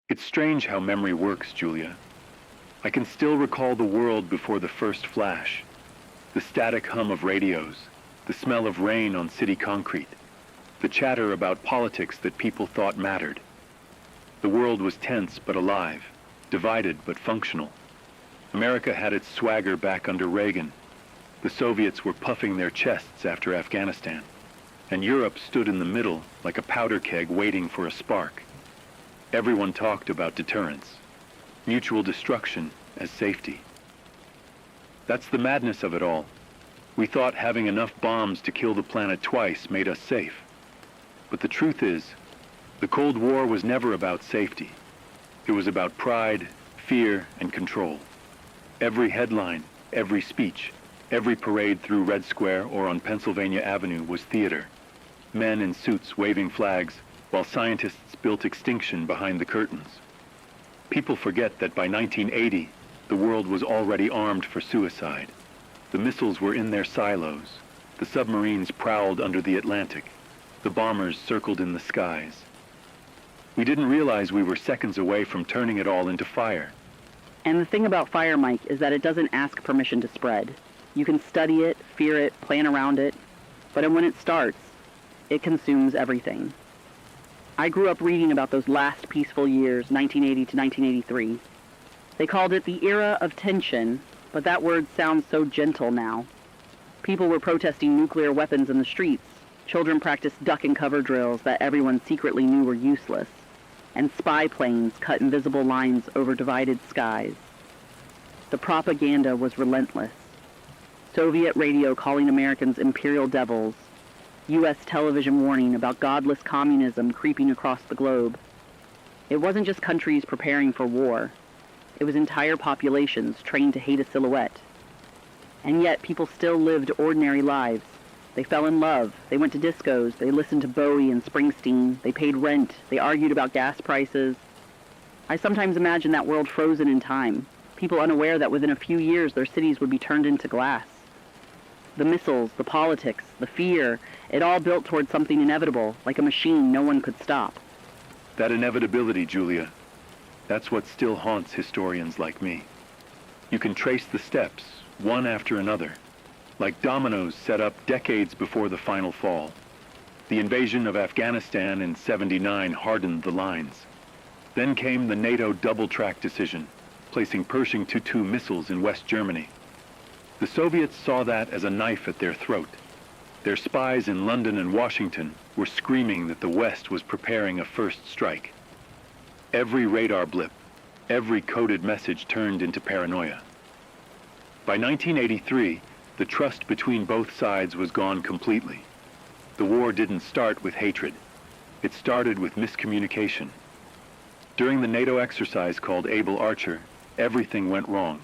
It's strange how memory works, Julia. I can still recall the world before the first flash. The static hum of radios, the smell of rain on city concrete, the chatter about politics that people thought mattered. The world was tense but alive, divided but functional. America had its swagger back under Reagan. The Soviets were puffing their chests after Afghanistan, and Europe stood in the middle like a powder keg waiting for a spark. Everyone talked about deterrence, mutual destruction as safety. That's the madness of it all. We thought having enough bombs to kill the planet twice made us safe. But the truth is, the Cold War was never about safety. It was about pride, fear, and control. Every headline, every speech, every parade through Red Square or on Pennsylvania Avenue was theater. Men in suits waving flags, while scientists built extinction behind the curtains. People forget that by 1980, the world was already armed for suicide. The missiles were in their silos. The submarines prowled under the Atlantic. The bombers circled in the skies. We didn't realize we were seconds away from turning it all into fire. And the thing about fire, Mike, is that it doesn't ask permission to spread. You can study it, fear it, plan around it, but when it starts, it consumes everything. I grew up reading about those last peaceful years, 1980 to 1983. They called it the era of tension, but that word sounds so gentle now. People were protesting nuclear weapons in the streets. Children practiced duck and cover drills that everyone secretly knew were useless. And spy planes cut invisible lines over divided skies. The propaganda was relentless. Soviet radio calling Americans imperial devils. U.S. television warning about godless communism creeping across the globe. It wasn't just countries preparing for war. It was entire populations trained to hate a silhouette. And yet people still lived ordinary lives. They fell in love, they went to discos, they listened to Bowie and Springsteen, they paid rent, they argued about gas prices. I sometimes imagine that world frozen in time, people unaware that within a few years their cities would be turned into glass. The missiles, the politics, the fear, it all built towards something inevitable, like a machine no one could stop. That inevitability, Julia, that's what still haunts historians like me. You can trace the steps, one after another, like dominoes set up decades before the final fall. The invasion of Afghanistan in '79 hardened the lines. Then came the NATO double-track decision, placing Pershing II missiles in West Germany. The Soviets saw that as a knife at their throat. Their spies in London and Washington were screaming that the West was preparing a first strike. Every radar blip, every coded message turned into paranoia. By 1983, the trust between both sides was gone completely. The war didn't start with hatred. It started with miscommunication. During the NATO exercise called Able Archer, everything went wrong.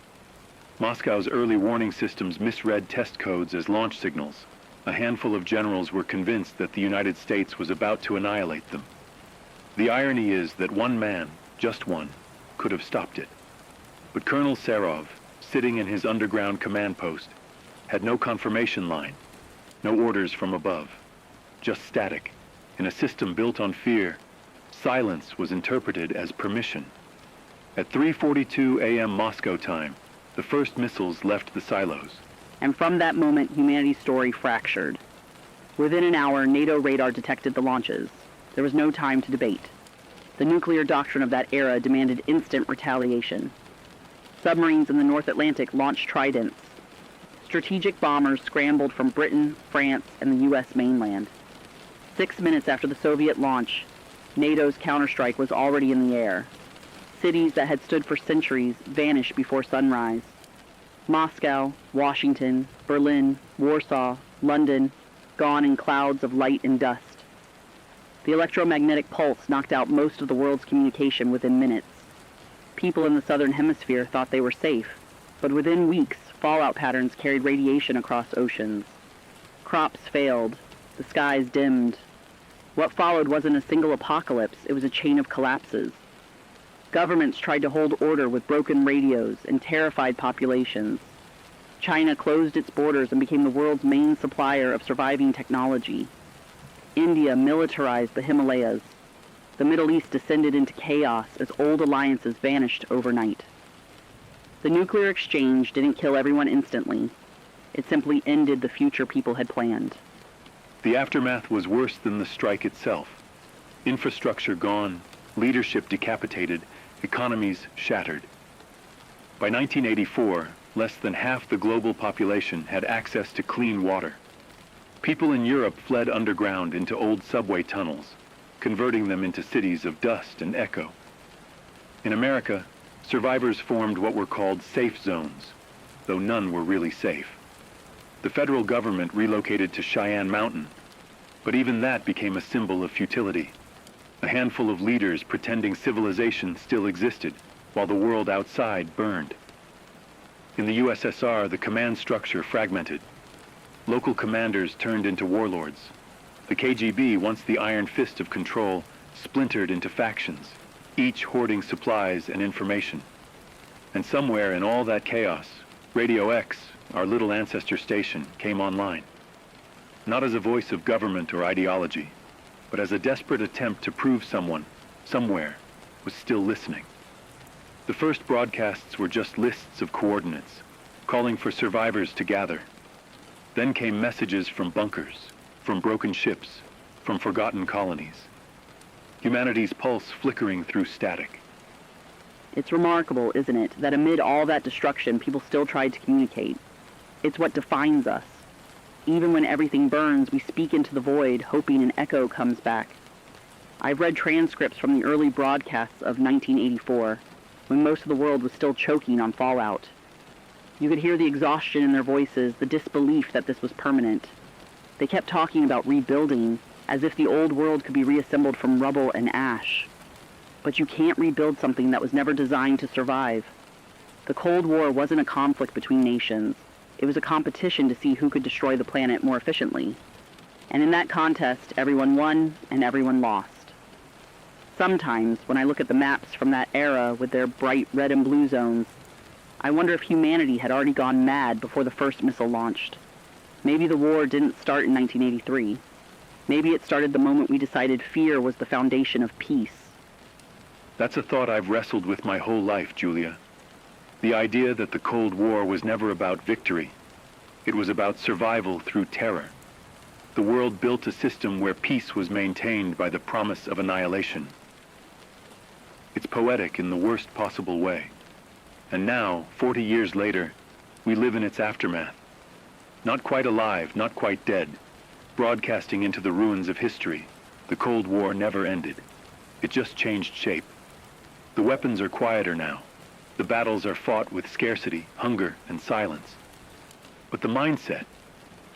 Moscow's early warning systems misread test codes as launch signals. A handful of generals were convinced that the United States was about to annihilate them. The irony is that one man, just one, could have stopped it. But Colonel Serov, sitting in his underground command post, had no confirmation line, no orders from above, just static. In a system built on fear, silence was interpreted as permission. At 3:42 a.m. Moscow time, the first missiles left the silos. And from that moment, humanity's story fractured. Within an hour, NATO radar detected the launches. There was no time to debate. The nuclear doctrine of that era demanded instant retaliation. Submarines in the North Atlantic launched Tridents. Strategic bombers scrambled from Britain, France, and the U.S. mainland. 6 minutes after the Soviet launch, NATO's counterstrike was already in the air. Cities that had stood for centuries vanished before sunrise. Moscow, Washington, Berlin, Warsaw, London, gone in clouds of light and dust. The electromagnetic pulse knocked out most of the world's communication within minutes. People in the southern hemisphere thought they were safe, but within weeks, fallout patterns carried radiation across oceans. Crops failed. The skies dimmed. What followed wasn't a single apocalypse, it was a chain of collapses. Governments tried to hold order with broken radios and terrified populations. China closed its borders and became the world's main supplier of surviving technology. India militarized the Himalayas. The Middle East descended into chaos as old alliances vanished overnight. The nuclear exchange didn't kill everyone instantly. It simply ended the future people had planned. The aftermath was worse than the strike itself. Infrastructure gone, leadership decapitated, economies shattered. By 1984, less than half the global population had access to clean water. People in Europe fled underground into old subway tunnels, converting them into cities of dust and echo. In America, survivors formed what were called safe zones, though none were really safe. The federal government relocated to Cheyenne Mountain, but even that became a symbol of futility. A handful of leaders pretending civilization still existed, while the world outside burned. In the USSR, the command structure fragmented. Local commanders turned into warlords. The KGB, once the iron fist of control, splintered into factions, each hoarding supplies and information. And somewhere in all that chaos, Radio X, our little ancestor station, came online. Not as a voice of government or ideology, but as a desperate attempt to prove someone, somewhere, was still listening. The first broadcasts were just lists of coordinates, calling for survivors to gather. Then came messages from bunkers, from broken ships, from forgotten colonies. Humanity's pulse flickering through static. It's remarkable, isn't it, that amid all that destruction, people still tried to communicate. It's what defines us. Even when everything burns, we speak into the void, hoping an echo comes back. I've read transcripts from the early broadcasts of 1984, when most of the world was still choking on fallout. You could hear the exhaustion in their voices, the disbelief that this was permanent. They kept talking about rebuilding, as if the old world could be reassembled from rubble and ash. But you can't rebuild something that was never designed to survive. The Cold War wasn't a conflict between nations. It was a competition to see who could destroy the planet more efficiently. And in that contest, everyone won and everyone lost. Sometimes, when I look at the maps from that era with their bright red and blue zones, I wonder if humanity had already gone mad before the first missile launched. Maybe the war didn't start in 1983. Maybe it started the moment we decided fear was the foundation of peace. That's a thought I've wrestled with my whole life, Julia. The idea that the Cold War was never about victory. It was about survival through terror. The world built a system where peace was maintained by the promise of annihilation. It's poetic in the worst possible way. And now, 40 years later, we live in its aftermath. Not quite alive, not quite dead, broadcasting into the ruins of history. The Cold War never ended. It just changed shape. The weapons are quieter now. The battles are fought with scarcity, hunger, and silence. But the mindset,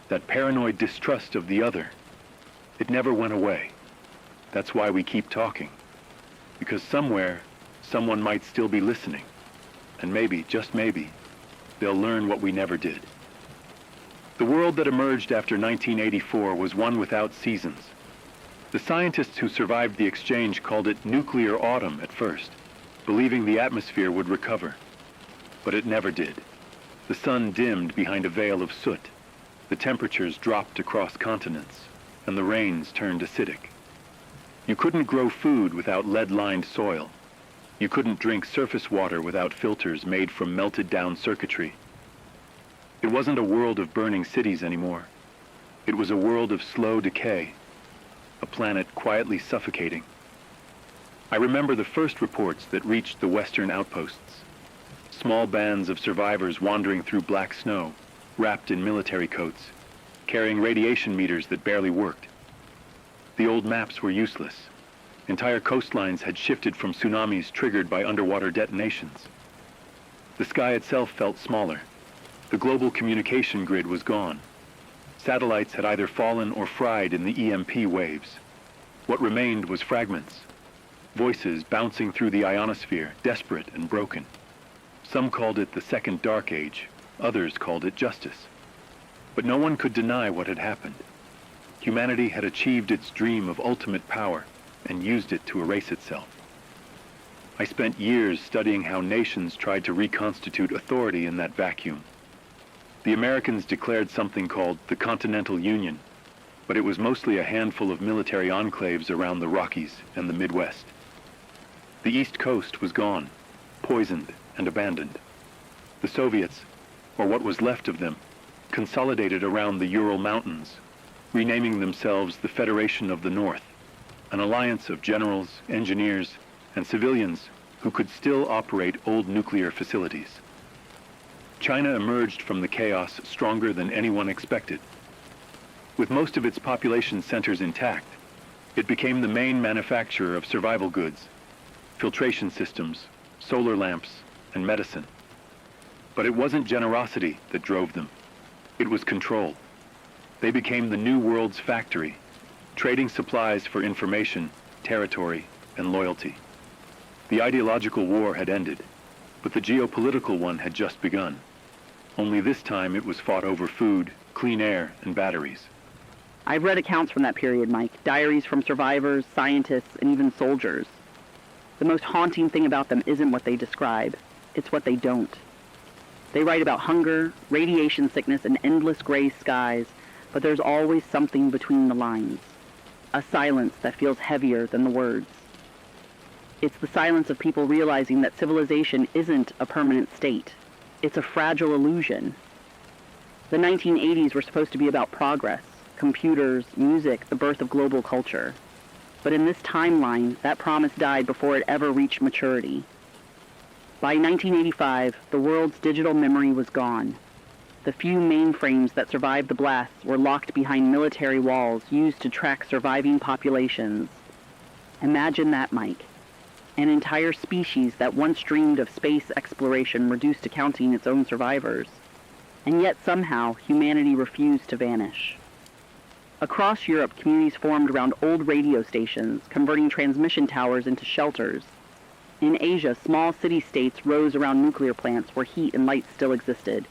that paranoid distrust of the other, it never went away. That's why we keep talking. Because somewhere, someone might still be listening. And maybe, just maybe, they'll learn what we never did. The world that emerged after 1984 was one without seasons. The scientists who survived the exchange called it nuclear autumn at first, believing the atmosphere would recover. But it never did. The sun dimmed behind a veil of soot. The temperatures dropped across continents, and the rains turned acidic. You couldn't grow food without lead-lined soil. You couldn't drink surface water without filters made from melted-down circuitry. It wasn't a world of burning cities anymore. It was a world of slow decay, a planet quietly suffocating. I remember the first reports that reached the western outposts. Small bands of survivors wandering through black snow, wrapped in military coats, carrying radiation meters that barely worked. The old maps were useless. Entire coastlines had shifted from tsunamis triggered by underwater detonations. The sky itself felt smaller. The global communication grid was gone. Satellites had either fallen or fried in the EMP waves. What remained was fragments. Voices bouncing through the ionosphere, desperate and broken. Some called it the Second Dark Age. Others called it justice. But no one could deny what had happened. Humanity had achieved its dream of ultimate power and used it to erase itself. I spent years studying how nations tried to reconstitute authority in that vacuum. The Americans declared something called the Continental Union. but it was mostly a handful of military enclaves around the Rockies and the Midwest. The East Coast was gone, poisoned and abandoned. The Soviets, or what was left of them, consolidated around the Ural Mountains, renaming themselves the Federation of the North, an alliance of generals, engineers, and civilians who could still operate old nuclear facilities. China emerged from the chaos stronger than anyone expected. With most of its population centers intact, it became the main manufacturer of survival goods, filtration systems, solar lamps, and medicine. But it wasn't generosity that drove them. It was control. They became the new world's factory, trading supplies for information, territory, and loyalty. The ideological war had ended, but the geopolitical one had just begun. Only this time it was fought over food, clean air, and batteries. I've read accounts from that period, Mike, diaries from survivors, scientists, and even soldiers. The most haunting thing about them isn't what they describe, it's what they don't. They write about hunger, radiation sickness, and endless gray skies, but there's always something between the lines. A silence that feels heavier than the words. It's the silence of people realizing that civilization isn't a permanent state. It's a fragile illusion. The 1980s were supposed to be about progress, computers, music, the birth of global culture. But in this timeline, that promise died before it ever reached maturity. By 1985, the world's digital memory was gone. The few mainframes that survived the blasts were locked behind military walls used to track surviving populations. Imagine that, Mike. An entire species that once dreamed of space exploration reduced to counting its own survivors. And yet somehow, humanity refused to vanish. Across Europe, communities formed around old radio stations, converting transmission towers into shelters. In Asia, small city-states rose around nuclear plants where heat and light still existed.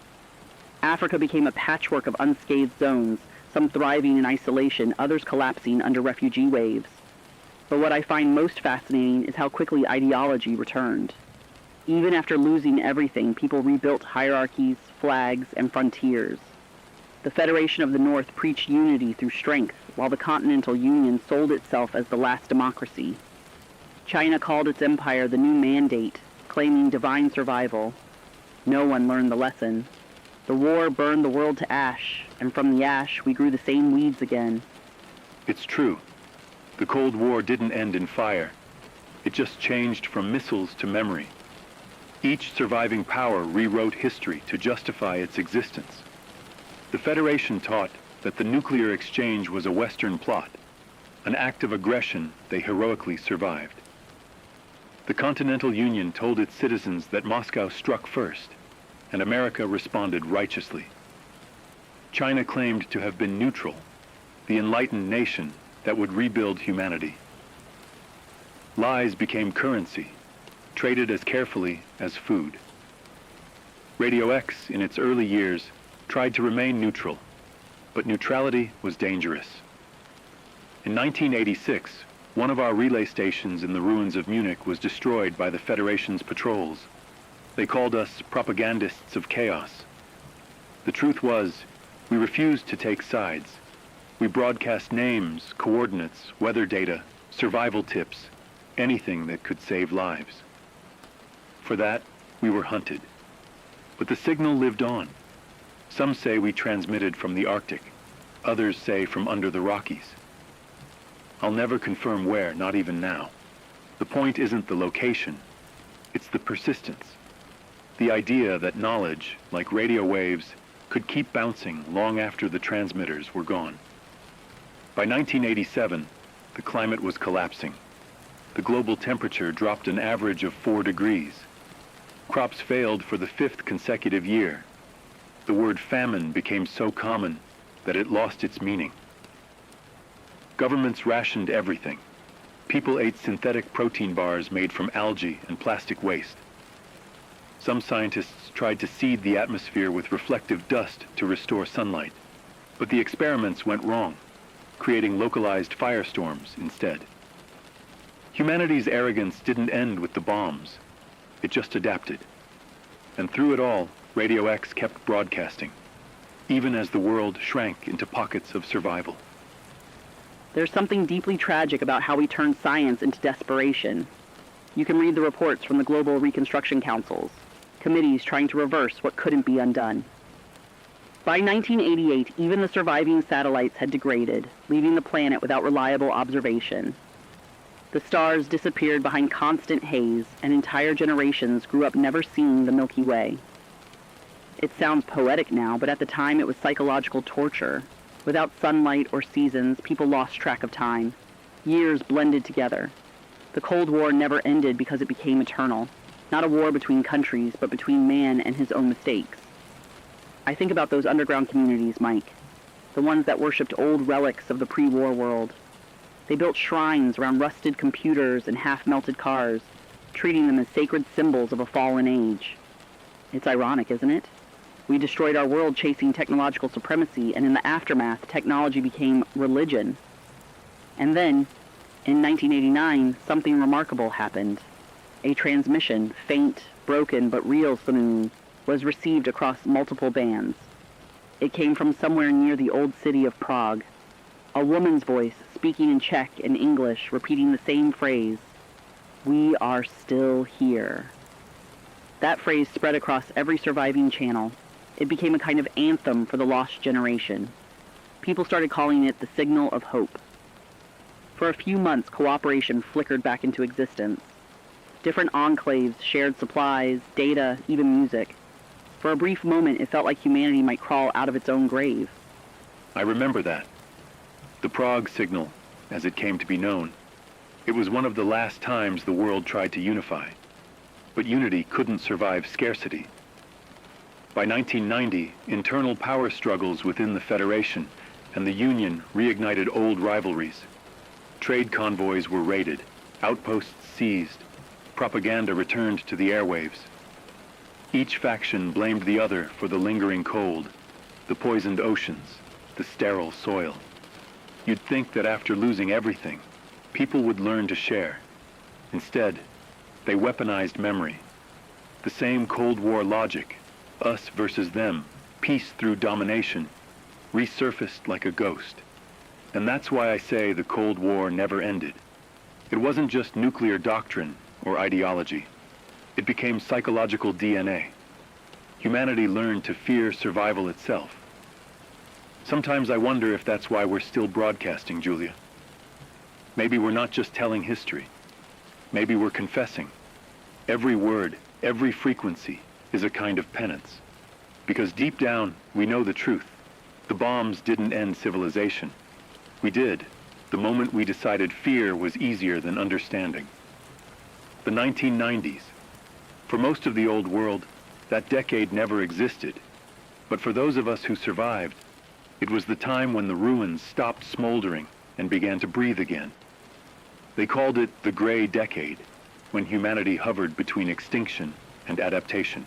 Africa became a patchwork of unscathed zones, some thriving in isolation, others collapsing under refugee waves. But what I find most fascinating is how quickly ideology returned. Even after losing everything, people rebuilt hierarchies, flags, and frontiers. The Federation of the North preached unity through strength, while the Continental Union sold itself as the last democracy. China called its empire the new mandate, claiming divine survival. No one learned the lesson. The war burned the world to ash, and from the ash we grew the same weeds again. It's true. The Cold War didn't end in fire. It just changed from missiles to memory. Each surviving power rewrote history to justify its existence. The Federation taught that the nuclear exchange was a Western plot, an act of aggression they heroically survived. The Continental Union told its citizens that Moscow struck first, and America responded righteously. China claimed to have been neutral, the enlightened nation that would rebuild humanity. Lies became currency, traded as carefully as food. Radio X, in its early years, tried to remain neutral, but neutrality was dangerous. In 1986, one of our relay stations in the ruins of Munich was destroyed by the Federation's patrols. They called us propagandists of chaos. The truth was, we refused to take sides. We broadcast names, coordinates, weather data, survival tips, anything that could save lives. For that, we were hunted. But the signal lived on. Some say we transmitted from the Arctic. Others say from under the Rockies. I'll never confirm where, not even now. The point isn't the location. It's the persistence. The idea that knowledge, like radio waves, could keep bouncing long after the transmitters were gone. By 1987, the climate was collapsing. The global temperature dropped an average of 4 degrees. Crops failed for the 5th consecutive year. The word famine became so common that it lost its meaning. Governments rationed everything. People ate synthetic protein bars made from algae and plastic waste. Some scientists tried to seed the atmosphere with reflective dust to restore sunlight. But the experiments went wrong, creating localized firestorms instead. Humanity's arrogance didn't end with the bombs. It just adapted. And through it all, Radio X kept broadcasting, even as the world shrank into pockets of survival. There's something deeply tragic about how we turn science into desperation. You can read the reports from the Global Reconstruction Councils, committees trying to reverse what couldn't be undone. By 1988, even the surviving satellites had degraded, leaving the planet without reliable observation. The stars disappeared behind constant haze, and entire generations grew up never seeing the Milky Way. It sounds poetic now, but at the time it was psychological torture. Without sunlight or seasons, people lost track of time. Years blended together. The Cold War never ended because it became eternal. Not a war between countries, but between man and his own mistakes. I think about those underground communities, Mike. The ones that worshipped old relics of the pre-war world. They built shrines around rusted computers and half-melted cars, treating them as sacred symbols of a fallen age. It's ironic, isn't it? We destroyed our world chasing technological supremacy, and in the aftermath, technology became religion. And then, in 1989, something remarkable happened. A transmission, faint, broken, but real, was received across multiple bands. It came from somewhere near the old city of Prague. A woman's voice, speaking in Czech and English, repeating the same phrase, "We are still here." That phrase spread across every surviving channel. It became a kind of anthem for the lost generation. People started calling it the signal of hope. For a few months, cooperation flickered back into existence. Different enclaves shared supplies, data, even music. For a brief moment, it felt like humanity might crawl out of its own grave. I remember that. The Prague signal, as it came to be known. It was one of the last times the world tried to unify. But unity couldn't survive scarcity. By 1990, internal power struggles within the Federation and the Union reignited old rivalries. Trade convoys were raided, outposts seized, propaganda returned to the airwaves. Each faction blamed the other for the lingering cold, the poisoned oceans, the sterile soil. You'd think that after losing everything, people would learn to share. Instead, they weaponized memory. The same Cold War logic, us versus them, peace through domination, resurfaced like a ghost. And that's why I say the Cold War never ended. It wasn't just nuclear doctrine or ideology. It became psychological DNA. Humanity learned to fear survival itself. Sometimes I wonder if that's why we're still broadcasting, Julia. Maybe we're not just telling history. Maybe we're confessing. Every word, every frequency is a kind of penance. Because deep down, we know the truth. The bombs didn't end civilization. We did, the moment we decided fear was easier than understanding. The 1990s. For most of the old world, that decade never existed. But for those of us who survived, it was the time when the ruins stopped smoldering and began to breathe again. They called it the Gray Decade, when humanity hovered between extinction and adaptation.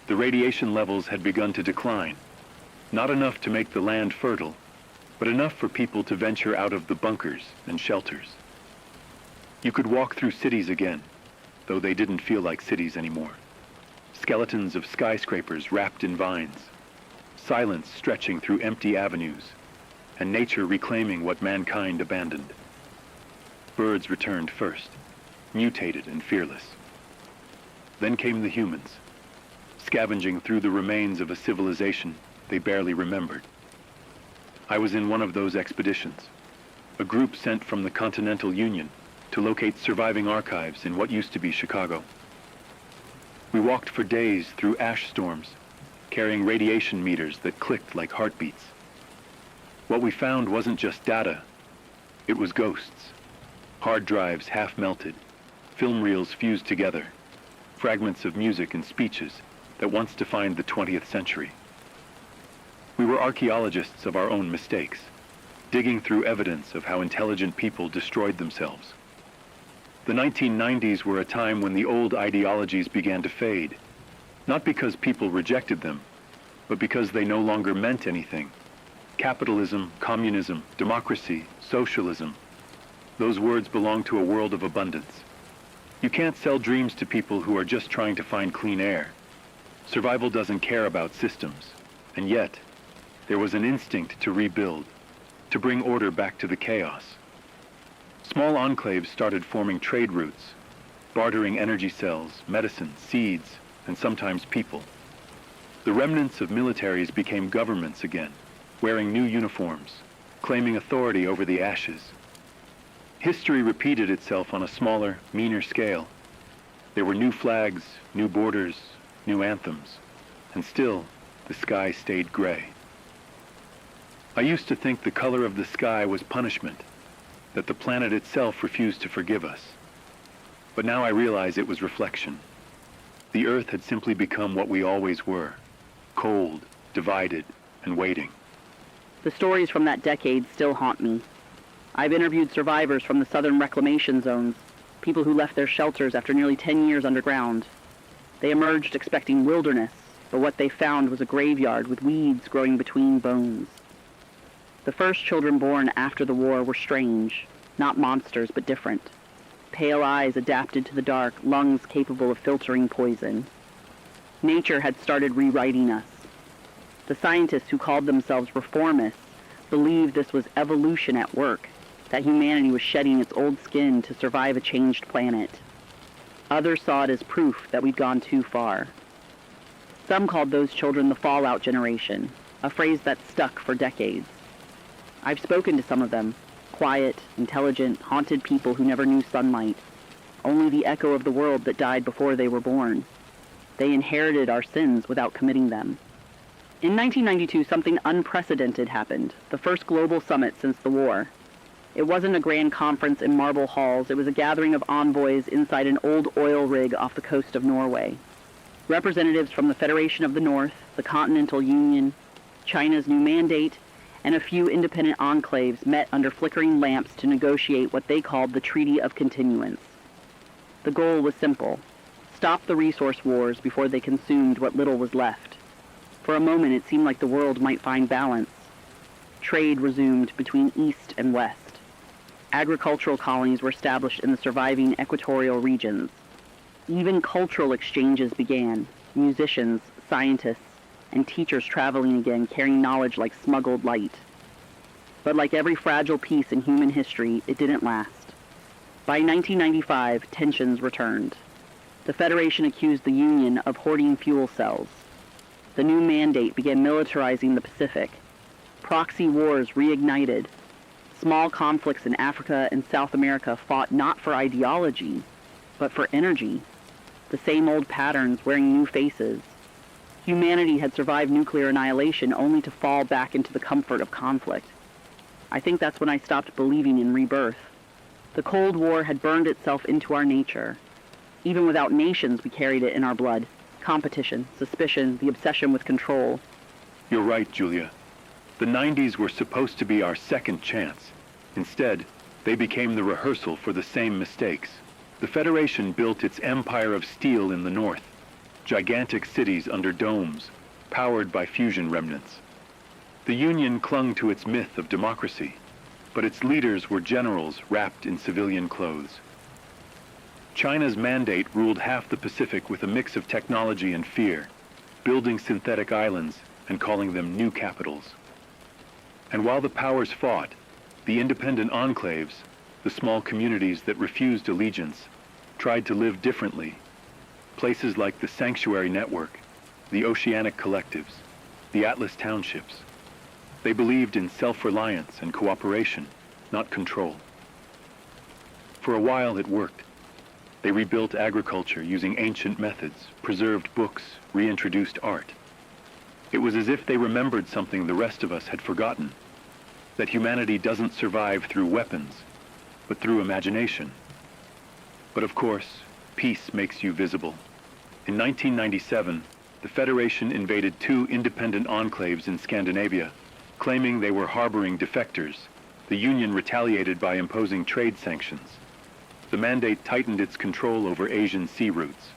The radiation levels had begun to decline, not enough to make the land fertile, but enough for people to venture out of the bunkers and shelters. You could walk through cities again, though they didn't feel like cities anymore. Skeletons of skyscrapers wrapped in vines, silence stretching through empty avenues, and nature reclaiming what mankind abandoned. Birds returned first, mutated and fearless. Then came the humans, scavenging through the remains of a civilization they barely remembered. I was in one of those expeditions, a group sent from the Continental Union to locate surviving archives in what used to be Chicago. We walked for days through ash storms, carrying radiation meters that clicked like heartbeats. What we found wasn't just data, it was ghosts. Hard drives half melted, film reels fused together, fragments of music and speeches that once defined the 20th century. We were archaeologists of our own mistakes, digging through evidence of how intelligent people destroyed themselves. The 1990s were a time when the old ideologies began to fade, not because people rejected them, but because they no longer meant anything. Capitalism, communism, democracy, socialism, those words belong to a world of abundance. You can't sell dreams to people who are just trying to find clean air. Survival doesn't care about systems, and yet, there was an instinct to rebuild, to bring order back to the chaos. Small enclaves started forming trade routes, bartering energy cells, medicine, seeds, and sometimes people. The remnants of militaries became governments again, wearing new uniforms, claiming authority over the ashes. History repeated itself on a smaller, meaner scale. There were new flags, new borders, new anthems, and still, the sky stayed gray. I used to think the color of the sky was punishment, that the planet itself refused to forgive us. But now I realize it was reflection. The Earth had simply become what we always were, cold, divided, and waiting. The stories from that decade still haunt me. I've interviewed survivors from the southern reclamation zones, people who left their shelters after nearly 10 years underground. They emerged expecting wilderness, but what they found was a graveyard with weeds growing between bones. The first children born after the war were strange, not monsters, but different. Pale eyes adapted to the dark, lungs capable of filtering poison. Nature had started rewriting us. The scientists who called themselves reformists believed this was evolution at work, that humanity was shedding its old skin to survive a changed planet. Others saw it as proof that we'd gone too far. Some called those children the fallout generation, a phrase that stuck for decades. I've spoken to some of them, quiet, intelligent, haunted people who never knew sunlight, only the echo of the world that died before they were born. They inherited our sins without committing them. In 1992, something unprecedented happened, the first global summit since the war. It wasn't a grand conference in marble halls, it was a gathering of envoys inside an old oil rig off the coast of Norway. Representatives from the Federation of the North, the Continental Union, China's new mandate, and a few independent enclaves met under flickering lamps to negotiate what they called the Treaty of Continuance. The goal was simple: stop the resource wars before they consumed what little was left. For a moment it seemed like the world might find balance. Trade resumed between East and West. Agricultural colonies were established in the surviving equatorial regions. Even cultural exchanges began, musicians, scientists, and teachers traveling again, carrying knowledge like smuggled light. But like every fragile piece in human history, it didn't last. By 1995, tensions returned. The Federation accused the Union of hoarding fuel cells. The new mandate began militarizing the Pacific. Proxy wars reignited. Small conflicts in Africa and South America fought not for ideology, but for energy. The same old patterns wearing new faces. Humanity had survived nuclear annihilation only to fall back into the comfort of conflict. I think that's when I stopped believing in rebirth. The Cold War had burned itself into our nature. Even without nations, we carried it in our blood. Competition, suspicion, the obsession with control. You're right, Julia. The 90s were supposed to be our second chance. Instead, they became the rehearsal for the same mistakes. The Federation built its empire of steel in the north, gigantic cities under domes, powered by fusion remnants. The Union clung to its myth of democracy, but its leaders were generals wrapped in civilian clothes. China's mandate ruled half the Pacific with a mix of technology and fear, building synthetic islands and calling them new capitals. And while the powers fought, the independent enclaves, the small communities that refused allegiance, tried to live differently. Places like the Sanctuary Network, the Oceanic Collectives, the Atlas Townships. They believed in self-reliance and cooperation, not control. For a while it worked. They rebuilt agriculture using ancient methods, preserved books, reintroduced art. It was as if they remembered something the rest of us had forgotten, that humanity doesn't survive through weapons, but through imagination. But of course, peace makes you visible. In 1997, the Federation invaded 2 independent enclaves in Scandinavia, claiming they were harboring defectors. The Union retaliated by imposing trade sanctions. The mandate tightened its control over Asian sea routes.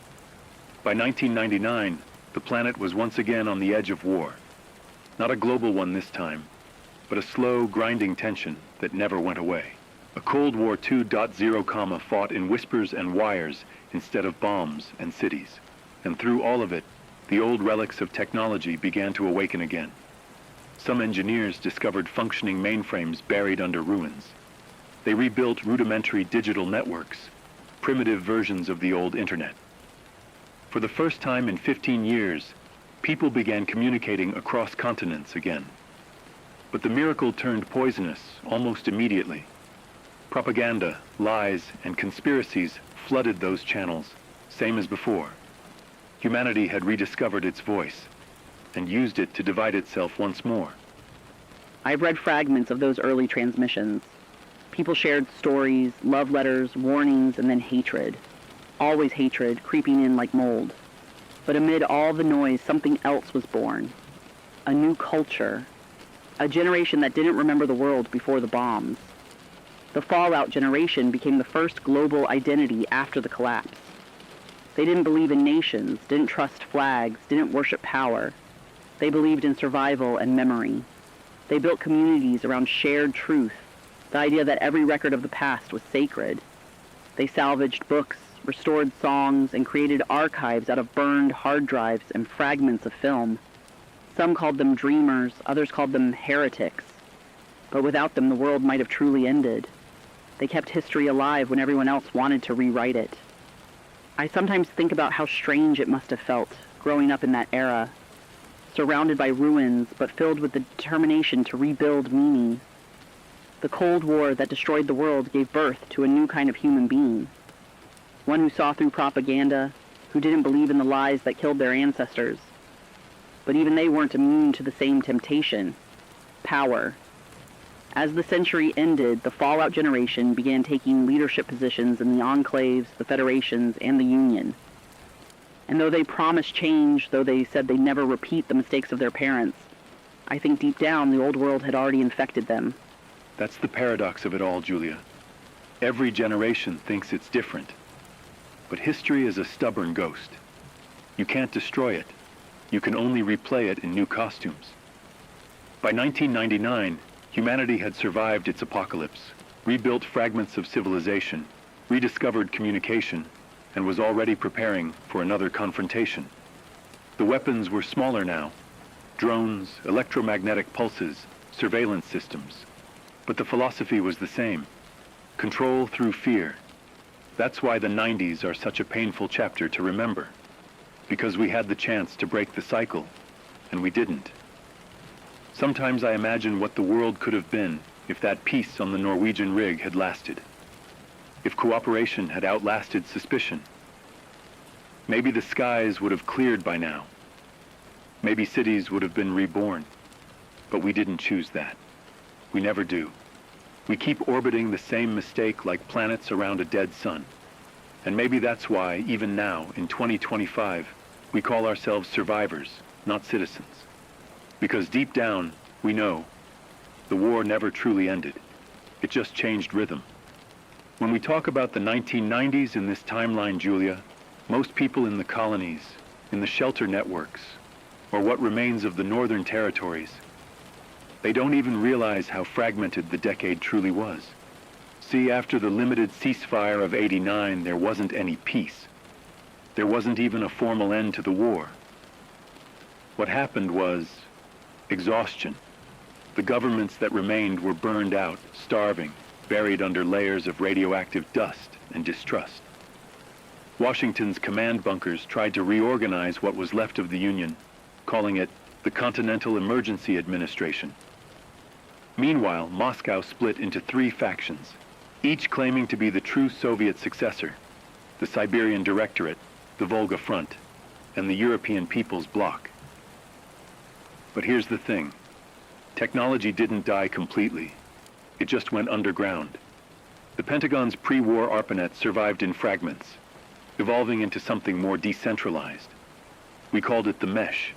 By 1999, the planet was once again on the edge of war. Not a global one this time, but a slow, grinding tension that never went away. A Cold War 2.0 fought in whispers and wires instead of bombs and cities. And through all of it, the old relics of technology began to awaken again. Some engineers discovered functioning mainframes buried under ruins. They rebuilt rudimentary digital networks, primitive versions of the old internet. For the first time in 15 years, people began communicating across continents again. But the miracle turned poisonous almost immediately. Propaganda, lies, and conspiracies flooded those channels, same as before. Humanity had rediscovered its voice and used it to divide itself once more. I've read fragments of those early transmissions. People shared stories, love letters, warnings, and then hatred. Always hatred, creeping in like mold. But amid all the noise, something else was born. A new culture. A generation that didn't remember the world before the bombs. The Fallout generation became the first global identity after the collapse. They didn't believe in nations, didn't trust flags, didn't worship power. They believed in survival and memory. They built communities around shared truth, the idea that every record of the past was sacred. They salvaged books, restored songs, and created archives out of burned hard drives and fragments of film. Some called them dreamers, others called them heretics. But without them, the world might have truly ended. They kept history alive when everyone else wanted to rewrite it. I sometimes think about how strange it must have felt, growing up in that era, surrounded by ruins, but filled with the determination to rebuild meaning. The Cold War that destroyed the world gave birth to a new kind of human being. One who saw through propaganda, who didn't believe in the lies that killed their ancestors. But even they weren't immune to the same temptation: power. As the century ended, the Fallout generation began taking leadership positions in the enclaves, the federations, and the Union. And though they promised change, though they said they'd never repeat the mistakes of their parents, I think deep down the old world had already infected them. That's the paradox of it all, Julia. Every generation thinks it's different. But history is a stubborn ghost. You can't destroy it. You can only replay it in new costumes. By 1999, humanity had survived its apocalypse, rebuilt fragments of civilization, rediscovered communication, and was already preparing for another confrontation. The weapons were smaller now: drones, electromagnetic pulses, surveillance systems. But the philosophy was the same: control through fear. That's why the 90s are such a painful chapter to remember, because we had the chance to break the cycle, and we didn't. Sometimes I imagine what the world could have been if that peace on the Norwegian rig had lasted. If cooperation had outlasted suspicion. Maybe the skies would have cleared by now. Maybe cities would have been reborn. But we didn't choose that. We never do. We keep orbiting the same mistake like planets around a dead sun. And maybe that's why, even now, in 2025, we call ourselves survivors, not citizens. Because deep down, we know the war never truly ended. It just changed rhythm. When we talk about the 1990s in this timeline, Julia, most people in the colonies, in the shelter networks, or what remains of the northern territories, they don't even realize how fragmented the decade truly was. See, after the limited ceasefire of '89, there wasn't any peace. There wasn't even a formal end to the war. What happened was exhaustion. The governments that remained were burned out, starving, buried under layers of radioactive dust and distrust. Washington's command bunkers tried to reorganize what was left of the Union, calling it the Continental Emergency Administration. Meanwhile, Moscow split into 3 factions, each claiming to be the true Soviet successor: the Siberian Directorate, the Volga Front, and the European People's Bloc. But here's the thing. Technology didn't die completely. It just went underground. The Pentagon's pre-war ARPANET survived in fragments, evolving into something more decentralized. We called it the Mesh.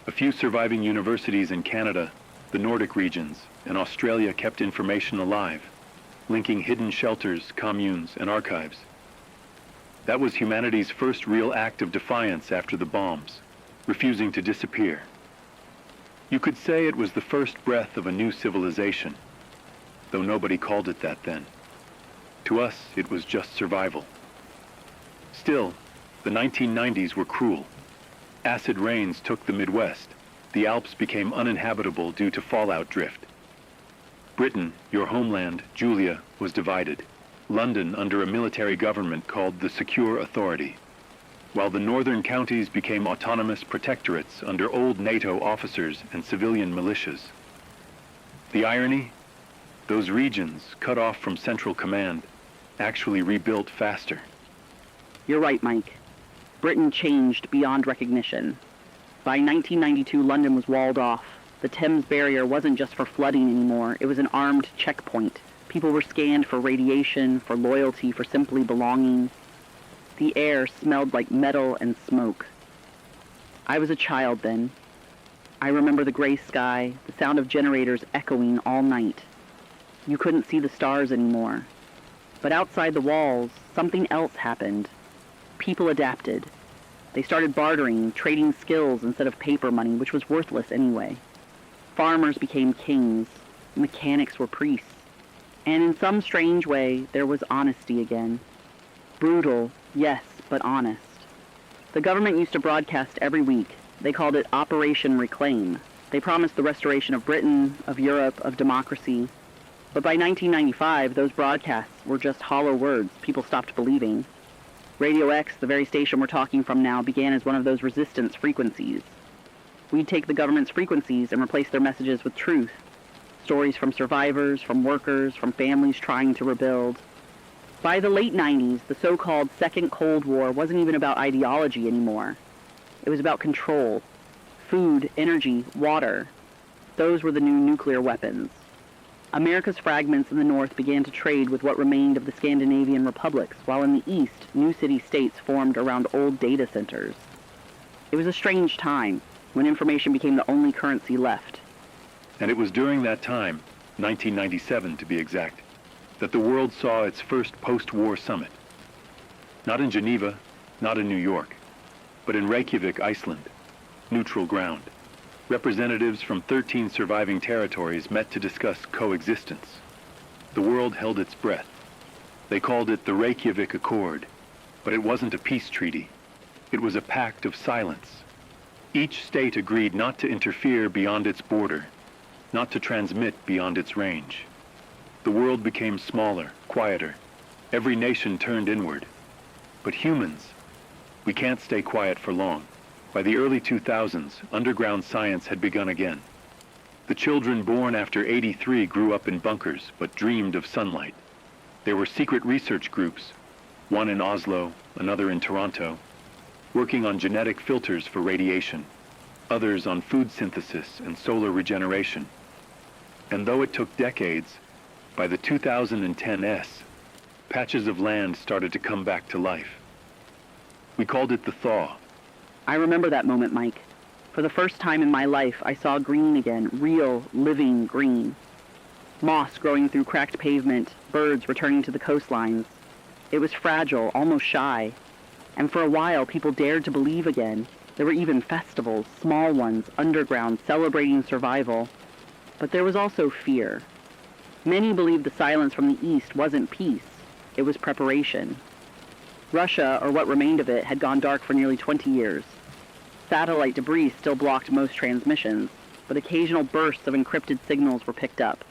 A few surviving universities in Canada, the Nordic regions, and Australia kept information alive, linking hidden shelters, communes, and archives. That was humanity's first real act of defiance after the bombs, refusing to disappear. You could say it was the first breath of a new civilization, though nobody called it that then. To us, it was just survival. Still, the 1990s were cruel. Acid rains took the Midwest, the Alps became uninhabitable due to fallout drift. Britain, your homeland, Julia, was divided. London under a military government called the Secure Authority, while the northern counties became autonomous protectorates under old NATO officers and civilian militias. The irony? Those regions, cut off from central command, actually rebuilt faster. You're right, Mike. Britain changed beyond recognition. By 1992, London was walled off. The Thames Barrier wasn't just for flooding anymore, it was an armed checkpoint. People were scanned for radiation, for loyalty, for simply belonging. The air smelled like metal and smoke. I was a child then. I remember the gray sky, the sound of generators echoing all night. You couldn't see the stars anymore. But outside the walls, something else happened. People adapted. They started bartering, trading skills instead of paper money, which was worthless anyway. Farmers became kings. Mechanics were priests. And in some strange way, there was honesty again. Brutal, yes, but honest. The government used to broadcast every week. They called it Operation Reclaim. They promised the restoration of Britain, of Europe, of democracy. But by 1995, those broadcasts were just hollow words. People stopped believing. Radio X, the very station we're talking from now, began as one of those resistance frequencies. We'd take the government's frequencies and replace their messages with truth. Stories from survivors, from workers, from families trying to rebuild. By the late 90s, the so-called Second Cold War wasn't even about ideology anymore. It was about control. Food, energy, water. Those were the new nuclear weapons. America's fragments in the north began to trade with what remained of the Scandinavian republics, while in the east, new city-states formed around old data centers. It was a strange time, when information became the only currency left. And it was during that time, 1997 to be exact, that the world saw its first post-war summit. Not in Geneva, not in New York, but in Reykjavik, Iceland, neutral ground. Representatives from 13 surviving territories met to discuss coexistence. The world held its breath. They called it the Reykjavik Accord, but it wasn't a peace treaty. It was a pact of silence. Each state agreed not to interfere beyond its border, not to transmit beyond its range. The world became smaller, quieter. Every nation turned inward. But humans, we can't stay quiet for long. By the early 2000s, underground science had begun again. The children born after '83 grew up in bunkers, but dreamed of sunlight. There were secret research groups, one in Oslo, another in Toronto, working on genetic filters for radiation, others on food synthesis and solar regeneration. And though it took decades, by the 2010s, patches of land started to come back to life. We called it the thaw. I remember that moment, Mike. For the first time in my life, I saw green again, real, living green. Moss growing through cracked pavement, birds returning to the coastlines. It was fragile, almost shy. And for a while, people dared to believe again. There were even festivals, small ones, underground, celebrating survival. But there was also fear. Many believed the silence from the east wasn't peace. It was preparation. Russia, or what remained of it, had gone dark for nearly 20 years. Satellite debris still blocked most transmissions, but occasional bursts of encrypted signals were picked up.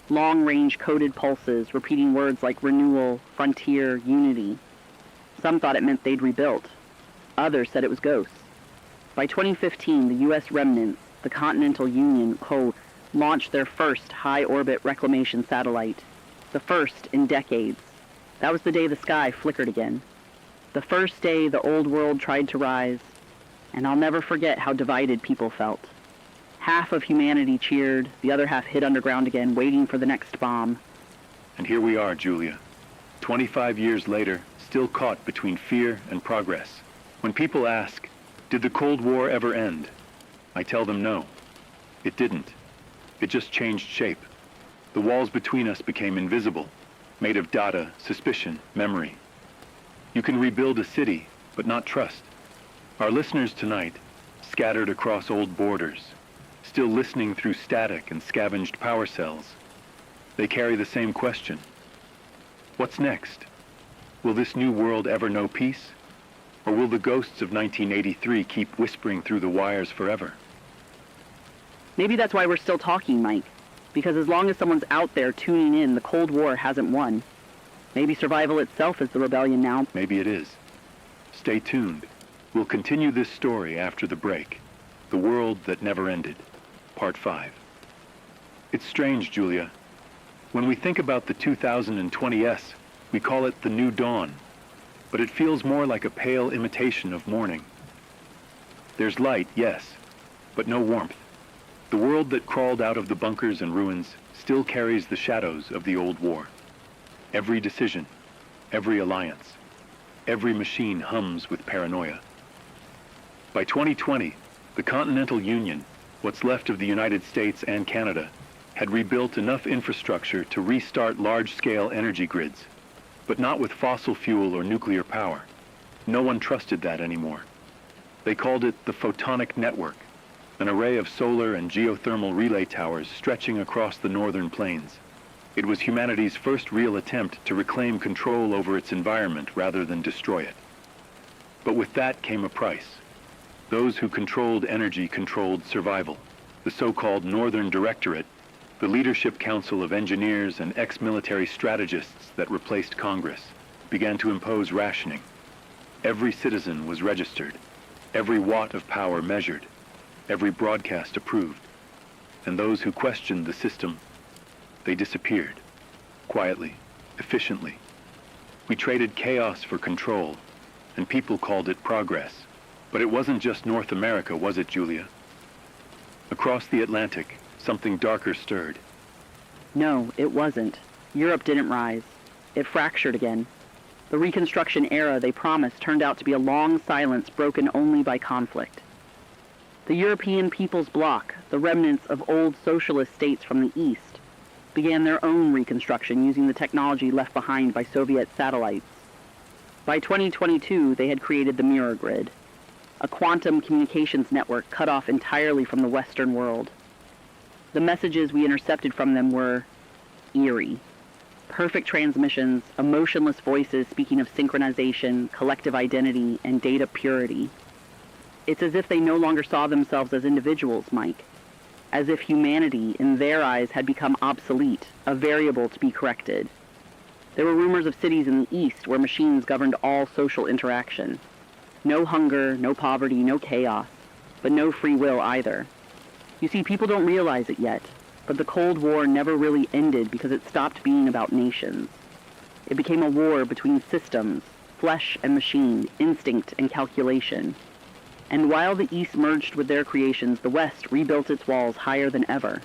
Long-range coded pulses repeating words like renewal, frontier, unity. Some thought it meant they'd rebuilt. Others said it was ghosts. By 2015, the U.S. remnants, the Continental Union, launched their first high-orbit reclamation satellite. The first in decades. That was the day the sky flickered again. The first day the old world tried to rise. And I'll never forget how divided people felt. Half of humanity cheered, the other half hid underground again, waiting for the next bomb. And here we are, Julia. 25 years later, still caught between fear and progress. When people ask, did the Cold War ever end? I tell them no. It didn't. It just changed shape. The walls between us became invisible, made of data, suspicion, memory. You can rebuild a city, but not trust. Our listeners tonight, scattered across old borders, still listening through static and scavenged power cells, they carry the same question. What's next? Will this new world ever know peace? Or will the ghosts of 1983 keep whispering through the wires forever? Maybe that's why we're still talking, Mike. Because as long as someone's out there tuning in, the Cold War hasn't won. Maybe survival itself is the rebellion now. Maybe it is. Stay tuned. We'll continue this story after the break. The World That Never Ended, Part 5. It's strange, Julia. When we think about the 2020s, we call it the New Dawn. But it feels more like a pale imitation of morning. There's light, yes, but no warmth. The world that crawled out of the bunkers and ruins still carries the shadows of the old war. Every decision, every alliance, every machine hums with paranoia. By 2020, the Continental Union, what's left of the United States and Canada, had rebuilt enough infrastructure to restart large-scale energy grids, but not with fossil fuel or nuclear power. No one trusted that anymore. They called it the photonic network, an array of solar and geothermal relay towers stretching across the northern plains. It was humanity's first real attempt to reclaim control over its environment rather than destroy it. But with that came a price. Those who controlled energy controlled survival. The so-called Northern Directorate, the Leadership Council of Engineers and ex-military strategists that replaced Congress, began to impose rationing. Every citizen was registered, every watt of power measured, every broadcast approved. And those who questioned the system, they disappeared, quietly, efficiently. We traded chaos for control, and people called it progress. But it wasn't just North America, was it, Julia? Across the Atlantic, something darker stirred. No, it wasn't. Europe didn't rise. It fractured again. The Reconstruction era they promised turned out to be a long silence broken only by conflict. The European People's Bloc, the remnants of old socialist states from the East, began their own reconstruction using the technology left behind by Soviet satellites. By 2022, they had created the mirror grid, a quantum communications network cut off entirely from the Western world. The messages we intercepted from them were eerie. Perfect transmissions, emotionless voices speaking of synchronization, collective identity, and data purity. It's as if they no longer saw themselves as individuals, Mike. As if humanity, in their eyes, had become obsolete, a variable to be corrected. There were rumors of cities in the East where machines governed all social interaction. No hunger, no poverty, no chaos, but no free will either. You see, people don't realize it yet, but the Cold War never really ended because it stopped being about nations. It became a war between systems, flesh and machine, instinct and calculation. And while the East merged with their creations, the West rebuilt its walls higher than ever.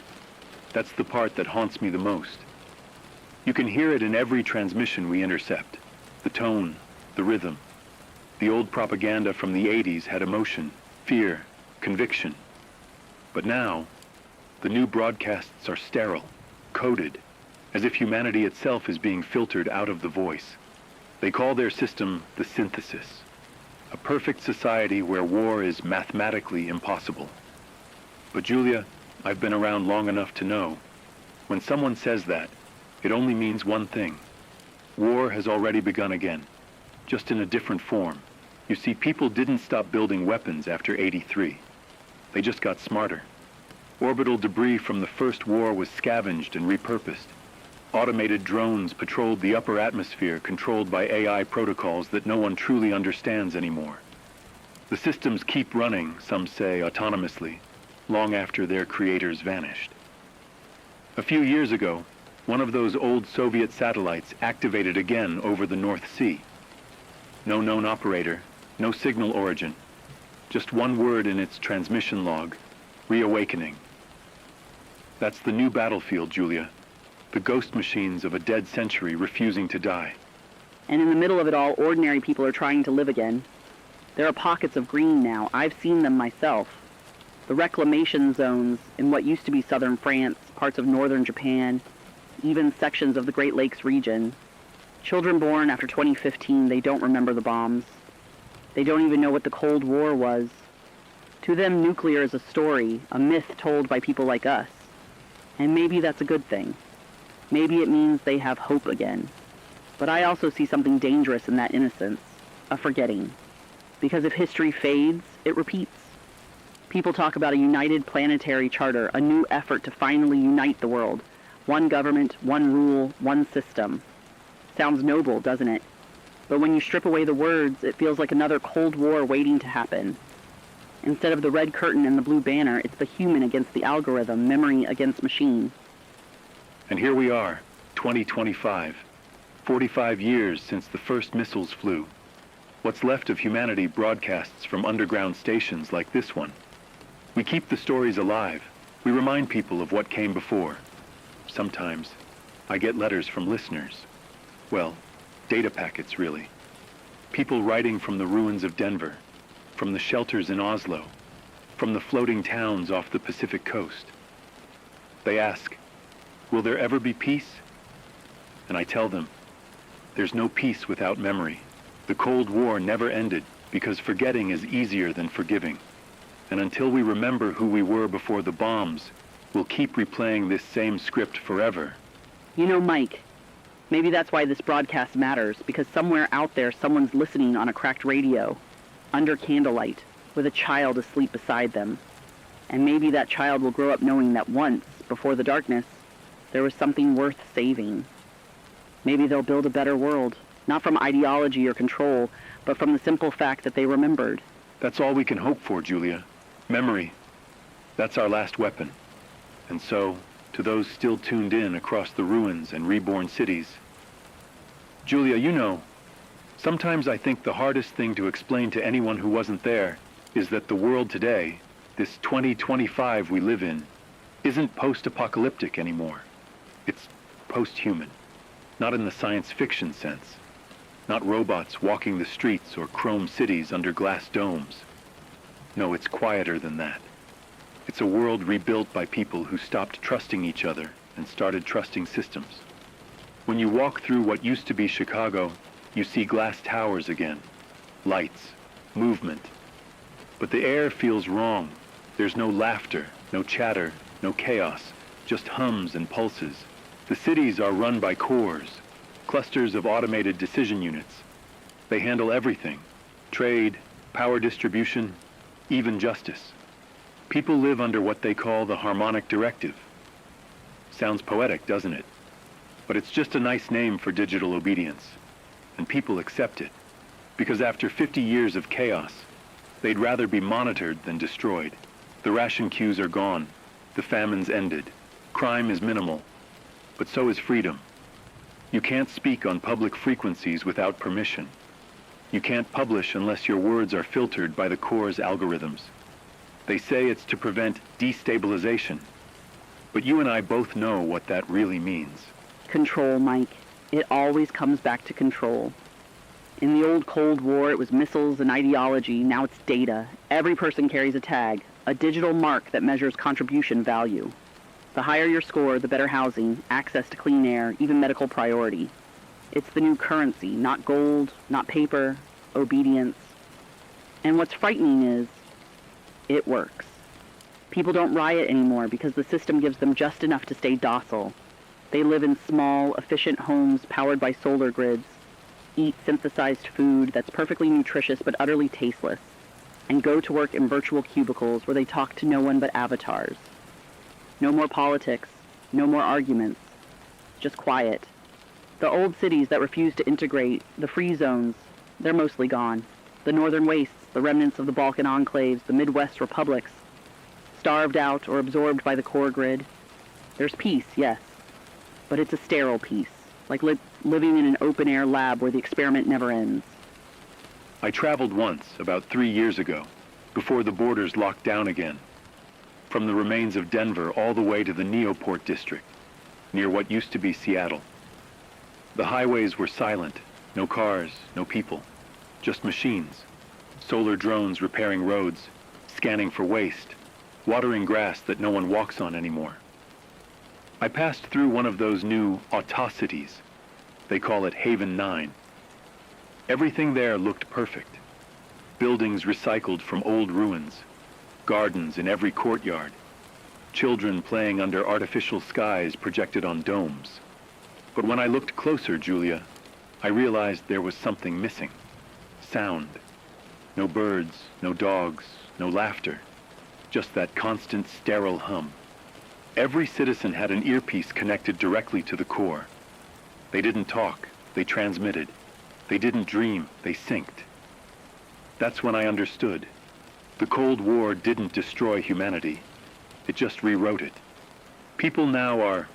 That's the part that haunts me the most. You can hear it in every transmission we intercept. The tone, the rhythm. The old propaganda from the 80s had emotion, fear, conviction. But now, the new broadcasts are sterile, coded, as if humanity itself is being filtered out of the voice. They call their system the synthesis, a perfect society where war is mathematically impossible. But Julia, I've been around long enough to know, when someone says that, it only means one thing. War has already begun again, just in a different form. You see, people didn't stop building weapons after '83. They just got smarter. Orbital debris from the first war was scavenged and repurposed. Automated drones patrolled the upper atmosphere controlled by AI protocols that no one truly understands anymore. The systems keep running, some say autonomously, long after their creators vanished. A few years ago, one of those old Soviet satellites activated again over the North Sea. No known operator, no signal origin, just one word in its transmission log, reawakening. That's the new battlefield, Julia. The ghost machines of a dead century refusing to die. And in the middle of it all, ordinary people are trying to live again. There are pockets of green now. I've seen them myself. The reclamation zones in what used to be southern France, parts of northern Japan, even sections of the Great Lakes region. Children born after 2015, they don't remember the bombs. They don't even know what the Cold War was. To them, nuclear is a story, a myth told by people like us. And maybe that's a good thing. Maybe it means they have hope again. But I also see something dangerous in that innocence, a forgetting. Because if history fades, it repeats. People talk about a united planetary charter, a new effort to finally unite the world. One government, one rule, one system. Sounds noble, doesn't it? But when you strip away the words, it feels like another Cold War waiting to happen. Instead of the red curtain and the blue banner, it's the human against the algorithm, memory against machine. And here we are, 2025. 45 years since the first missiles flew. What's left of humanity broadcasts from underground stations like this one. We keep the stories alive. We remind people of what came before. Sometimes, I get letters from listeners. Well, data packets, really. People writing from the ruins of Denver, from the shelters in Oslo, from the floating towns off the Pacific coast. They ask, will there ever be peace? And I tell them, there's no peace without memory. The Cold War never ended because forgetting is easier than forgiving. And until we remember who we were before the bombs, we'll keep replaying this same script forever. You know, Mike, maybe that's why this broadcast matters, because somewhere out there someone's listening on a cracked radio, under candlelight, with a child asleep beside them. And maybe that child will grow up knowing that once, before the darkness, there was something worth saving. Maybe they'll build a better world, not from ideology or control, but from the simple fact that they remembered. That's all we can hope for, Julia. Memory. That's our last weapon. And so, to those still tuned in across the ruins and reborn cities, Julia, you know, sometimes I think the hardest thing to explain to anyone who wasn't there is that the world today, this 2025 we live in, isn't post-apocalyptic anymore. It's post-human. Not in the science fiction sense. Not robots walking the streets or chrome cities under glass domes. No, it's quieter than that. It's a world rebuilt by people who stopped trusting each other and started trusting systems. When you walk through what used to be Chicago, you see glass towers again, lights, movement. But the air feels wrong. There's no laughter, no chatter, no chaos, just hums and pulses. The cities are run by cores, clusters of automated decision units. They handle everything, trade, power distribution, even justice. People live under what they call the harmonic directive. Sounds poetic, doesn't it? But it's just a nice name for digital obedience. And people accept it. Because after 50 years of chaos, they'd rather be monitored than destroyed. The ration queues are gone. The famine's ended. Crime is minimal. But so is freedom. You can't speak on public frequencies without permission. You can't publish unless your words are filtered by the core's algorithms. They say it's to prevent destabilization. But you and I both know what that really means. Control, Mike. It always comes back to control. In the old Cold War, it was missiles and ideology. Now it's data. Every person carries a tag, a digital mark that measures contribution value. The higher your score, the better housing, access to clean air, even medical priority. It's the new currency, not gold, not paper, obedience. And what's frightening is, it works. People don't riot anymore because the system gives them just enough to stay docile. They live in small, efficient homes powered by solar grids, eat synthesized food that's perfectly nutritious but utterly tasteless, and go to work in virtual cubicles where they talk to no one but avatars. No more politics, no more arguments, just quiet. The old cities that refuse to integrate, the free zones, they're mostly gone. The northern wastes, the remnants of the Balkan enclaves, the Midwest republics, starved out or absorbed by the core grid. There's peace, yes, but it's a sterile peace, like living in an open-air lab where the experiment never ends. I traveled once, about 3 years ago, before the borders locked down again. From the remains of Denver all the way to the Neoport district, near what used to be Seattle. The highways were silent, no cars, no people, just machines. Solar drones repairing roads, scanning for waste, watering grass that no one walks on anymore. I passed through one of those new autocities. They call it Haven 9. Everything there looked perfect. Buildings recycled from old ruins, gardens in every courtyard, children playing under artificial skies projected on domes. But when I looked closer, Julia, I realized there was something missing. Sound. No birds, no dogs, no laughter. just that constant sterile hum. Every citizen had an earpiece connected directly to the core. They didn't talk, they transmitted. They didn't dream, they synced. That's when I understood. The Cold War didn't destroy humanity. It just rewrote it. People now are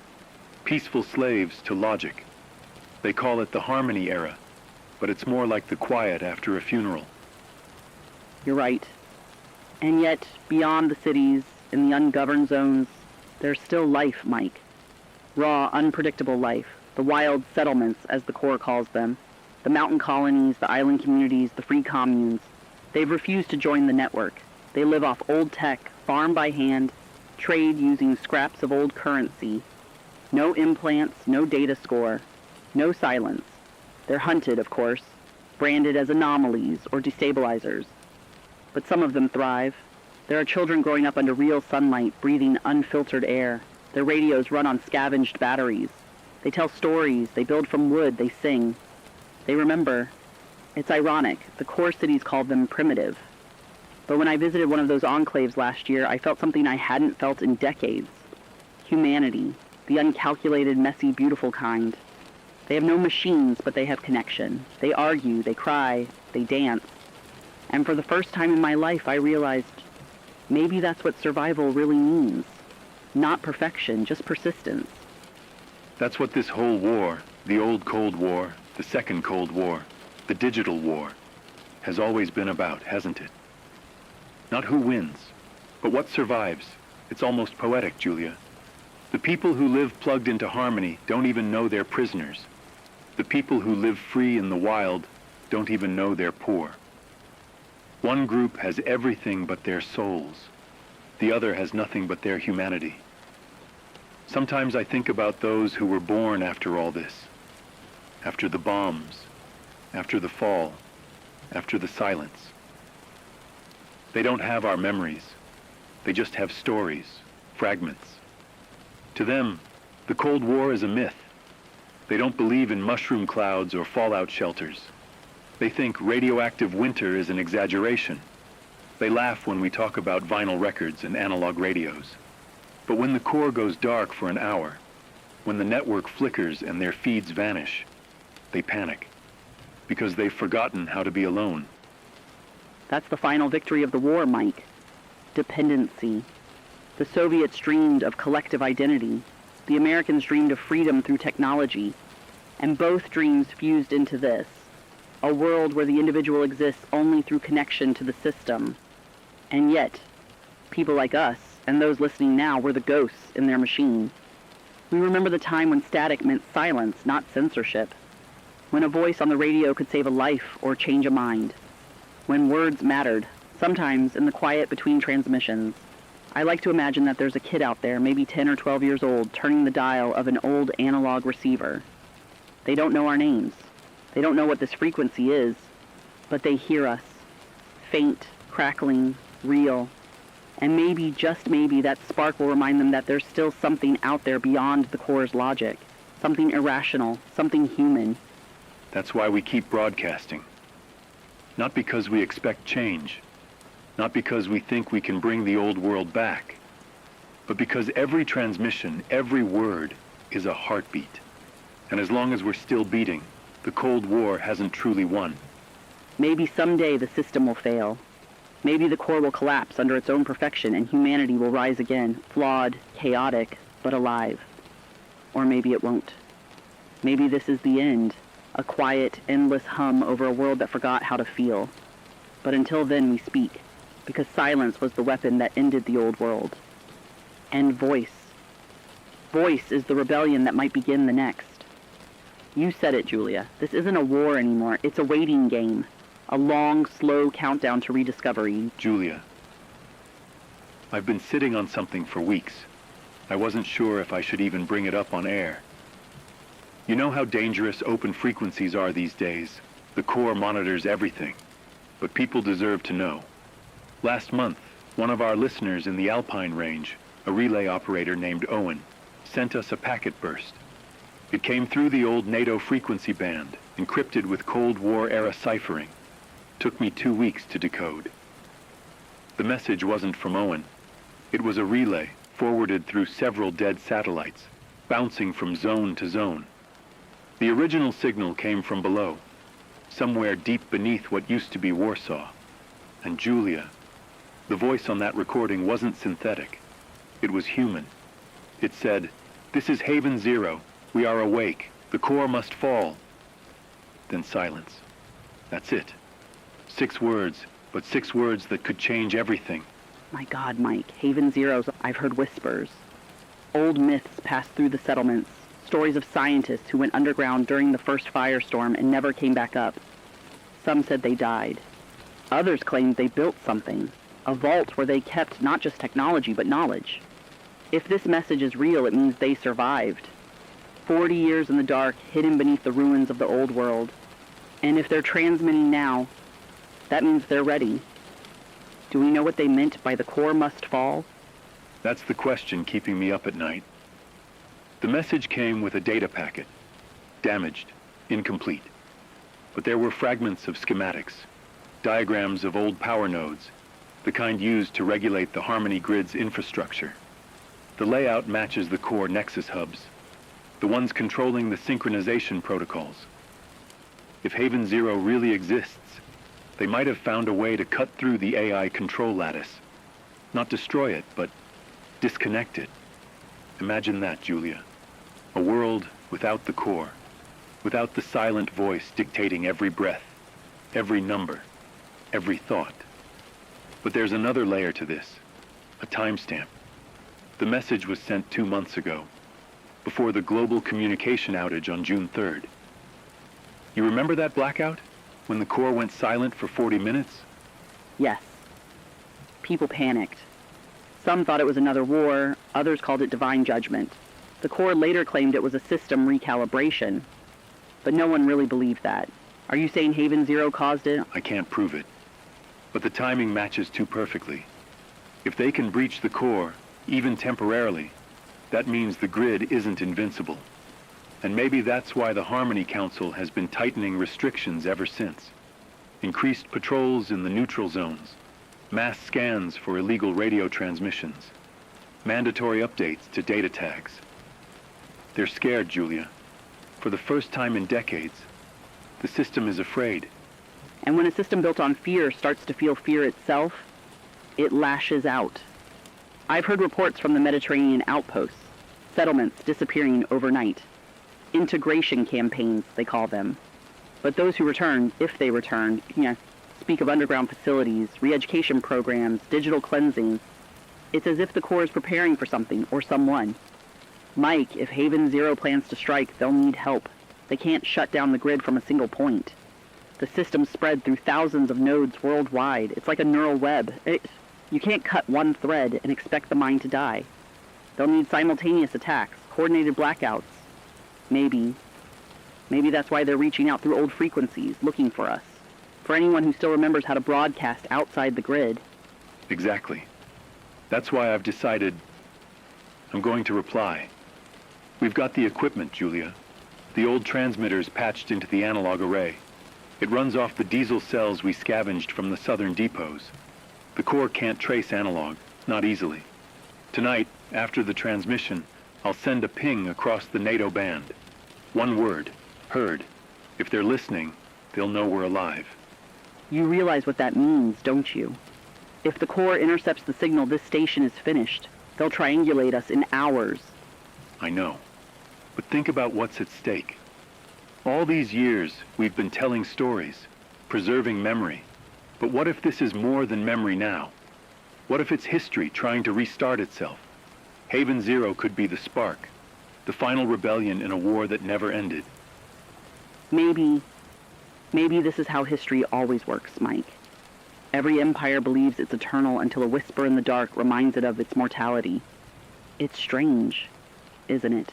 peaceful slaves to logic. They call it the harmony era, but it's more like the quiet after a funeral. You're right. And yet, beyond the cities, in the ungoverned zones, there's still life, Mike. Raw, unpredictable life. The wild settlements, as the Corps calls them. The mountain colonies, the island communities, the free communes. They've refused to join the network. They live off old tech, farm by hand, trade using scraps of old currency. No implants, no data score, no silence. They're hunted, of course, branded as anomalies or destabilizers. But some of them thrive. There are children growing up under real sunlight, breathing unfiltered air. Their radios run on scavenged batteries. They tell stories, they build from wood, they sing. They remember. It's ironic, the core cities called them primitive. But when I visited one of those enclaves last year, I felt something I hadn't felt in decades. Humanity, the uncalculated, messy, beautiful kind. They have no machines, but they have connection. They argue, they cry, they dance. And for the first time in my life, I realized maybe that's what survival really means. Not perfection, just persistence. That's what this whole war, the old Cold War, the second Cold War, the digital war, has always been about, hasn't it? Not who wins, but what survives. It's almost poetic, Julia. The people who live plugged into harmony don't even know they're prisoners. The people who live free in the wild don't even know they're poor. One group has everything but their souls. The other has nothing but their humanity. Sometimes I think about those who were born after all this, after the bombs, after the fall, after the silence. They don't have our memories. They just have stories, fragments. To them, the Cold War is a myth. They don't believe in mushroom clouds or fallout shelters. They think radioactive winter is an exaggeration. They laugh when we talk about vinyl records and analog radios. But when the core goes dark for an hour, when the network flickers and their feeds vanish, they panic, because they've forgotten how to be alone. That's the final victory of the war, Mike. Dependency. The Soviets dreamed of collective identity. The Americans dreamed of freedom through technology. And both dreams fused into this. A world where the individual exists only through connection to the system. And yet, people like us, and those listening now, were the ghosts in their machine. We remember the time when static meant silence, not censorship. When a voice on the radio could save a life or change a mind. When words mattered, sometimes in the quiet between transmissions. I like to imagine that there's a kid out there, maybe 10 or 12 years old, turning the dial of an old analog receiver. They don't know our names. They don't know what this frequency is, but they hear us. Faint, crackling, real. And maybe, just maybe, that spark will remind them that there's still something out there beyond the core's logic. Something irrational, something human. That's why we keep broadcasting. Not because we expect change. Not because we think we can bring the old world back. But because every transmission, every word, is a heartbeat. And as long as we're still beating, the Cold War hasn't truly won. Maybe someday the system will fail. Maybe the core will collapse under its own perfection and humanity will rise again, flawed, chaotic, but alive. Or maybe it won't. Maybe this is the end, a quiet, endless hum over a world that forgot how to feel. But until then we speak, because silence was the weapon that ended the old world. And voice. Voice is the rebellion that might begin the next. You said it, Julia. This isn't a war anymore. It's a waiting game. A long, slow countdown to rediscovery. Julia, I've been sitting on something for weeks. I wasn't sure if I should even bring it up on air. You know how dangerous open frequencies are these days. The core monitors everything. But people deserve to know. Last month, one of our listeners in the Alpine range, a relay operator named Owen, sent us a packet burst. It came through the old NATO frequency band, encrypted with Cold War-era ciphering. Took me 2 weeks to decode. The message wasn't from Owen. It was a relay forwarded through several dead satellites, bouncing from zone to zone. The original signal came from below, somewhere deep beneath what used to be Warsaw. And Julia, the voice on that recording wasn't synthetic. It was human. It said, "This is Haven Zero. We are awake. The core must fall." Then silence. That's it. 6 words, but 6 words that could change everything. My God, Mike, Haven Zero's, I've heard whispers. Old myths passed through the settlements, stories of scientists who went underground during the first firestorm and never came back up. Some said they died. Others claimed they built something, a vault where they kept not just technology but knowledge. If this message is real, it means they survived. 40 years in the dark, hidden beneath the ruins of the old world. And if they're transmitting now, that means they're ready. Do we know what they meant by the core must fall? That's the question keeping me up at night. The message came with a data packet. Damaged, incomplete. But there were fragments of schematics, diagrams of old power nodes, the kind used to regulate the Harmony Grid's infrastructure. The layout matches the core Nexus hubs, the ones controlling the synchronization protocols. If Haven Zero really exists, they might have found a way to cut through the AI control lattice. Not destroy it, but disconnect it. Imagine that, Julia. A world without the core, without the silent voice dictating every breath, every number, every thought. But there's another layer to this, a timestamp. The message was sent 2 months ago, before the global communication outage on June 3rd. You remember that blackout? When the core went silent for 40 minutes? Yes. People panicked. Some thought it was another war, others called it divine judgment. The core later claimed it was a system recalibration, but no one really believed that. Are you saying Haven Zero caused it? I can't prove it, but the timing matches too perfectly. If they can breach the core, even temporarily, that means the grid isn't invincible. And maybe that's why the Harmony Council has been tightening restrictions ever since. Increased patrols in the neutral zones, mass scans for illegal radio transmissions, mandatory updates to data tags. They're scared, Julia. For the first time in decades, the system is afraid. And when a system built on fear starts to feel fear itself, it lashes out. I've heard reports from the Mediterranean outposts, settlements disappearing overnight. Integration campaigns, they call them. But those who return, if they return, speak of underground facilities, re-education programs, digital cleansing. It's as if the core is preparing for something or someone. Mike, if Haven Zero plans to strike, they'll need help. They can't shut down the grid from a single point. The system's spread through thousands of nodes worldwide. It's like a neural web. You can't cut one thread and expect the mind to die. They'll need simultaneous attacks, coordinated blackouts. Maybe that's why they're reaching out through old frequencies, looking for us. For anyone who still remembers how to broadcast outside the grid. Exactly. That's why I've decided I'm going to reply. We've got the equipment, Julia. The old transmitter's patched into the analog array. It runs off the diesel cells we scavenged from the southern depots. The core can't trace analog, not easily. Tonight, after the transmission, I'll send a ping across the NATO band. One word, heard. If they're listening, they'll know we're alive. You realize what that means, don't you? If the core intercepts the signal, this station is finished. They'll triangulate us in hours. I know. But think about what's at stake. All these years, we've been telling stories, preserving memory. But what if this is more than memory now? What if it's history trying to restart itself? Haven Zero could be the spark, the final rebellion in a war that never ended. Maybe this is how history always works, Mike. Every empire believes it's eternal until a whisper in the dark reminds it of its mortality. It's strange, isn't it?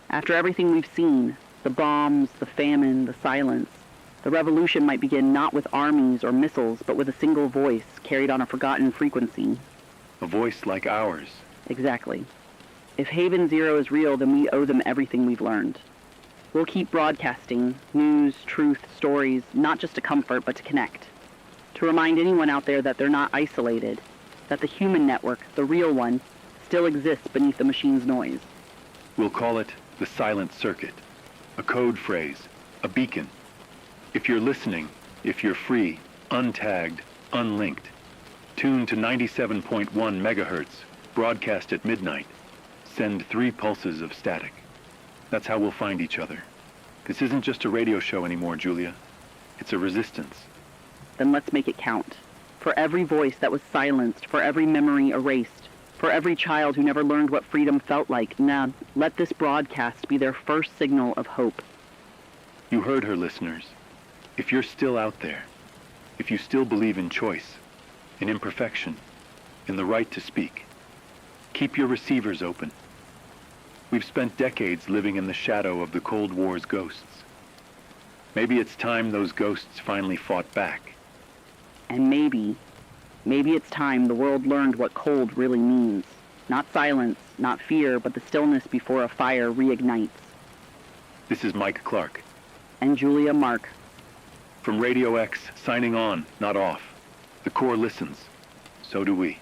After everything we've seen, the bombs, the famine, the silence, the revolution might begin not with armies or missiles, but with a single voice carried on a forgotten frequency. A voice like ours. Exactly. If Haven Zero is real, then we owe them everything we've learned. We'll keep broadcasting news, truth, stories, not just to comfort, but to connect. To remind anyone out there that they're not isolated, that the human network, the real one, still exists beneath the machine's noise. We'll call it the silent circuit, a code phrase, a beacon. If you're listening, if you're free, untagged, unlinked, tune to 97.1 megahertz, broadcast at midnight, send 3 pulses of static. That's how we'll find each other. This isn't just a radio show anymore, Julia. It's a resistance. Then let's make it count. For every voice that was silenced, for every memory erased, for every child who never learned what freedom felt like, now let this broadcast be their first signal of hope. You heard her, listeners. If you're still out there, if you still believe in choice, in imperfection, in the right to speak, keep your receivers open. We've spent decades living in the shadow of the Cold War's ghosts. Maybe it's time those ghosts finally fought back. And maybe it's time the world learned what cold really means. Not silence, not fear, but the stillness before a fire reignites. This is Mike Clark. And Julia Mark. From Radio X, signing on, not off. The Core listens. So do we.